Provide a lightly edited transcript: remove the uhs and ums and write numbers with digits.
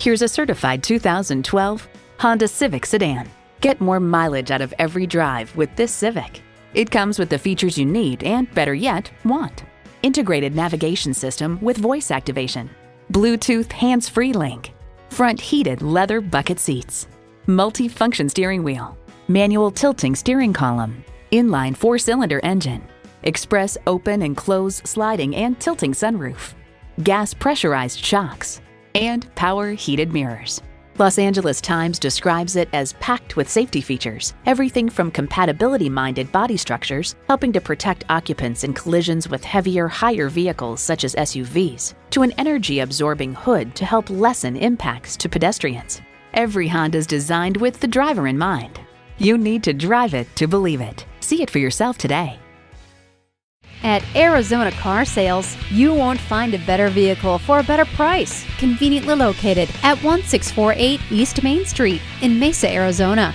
Here's a certified 2012 Honda Civic Sedan. Get more mileage out of every drive with this Civic. It comes with the features you need and, better yet, want. Integrated navigation system with voice activation, Bluetooth hands-free link, front heated leather bucket seats, multi-function steering wheel, manual tilting steering column, inline 4-cylinder engine, express open and close sliding and tilting sunroof, gas pressurized shocks, and power heated mirrors. Los Angeles Times describes it as packed with safety features, everything from compatibility-minded body structures, helping to protect occupants in collisions with heavier, higher vehicles such as SUVs, to an energy-absorbing hood to help lessen impacts to pedestrians. Every Honda is designed with the driver in mind. You need to drive it to believe it. See it for yourself today. At Arizona Car Sales, you won't find a better vehicle for a better price. Conveniently located at 1648 East Main Street in Mesa, Arizona.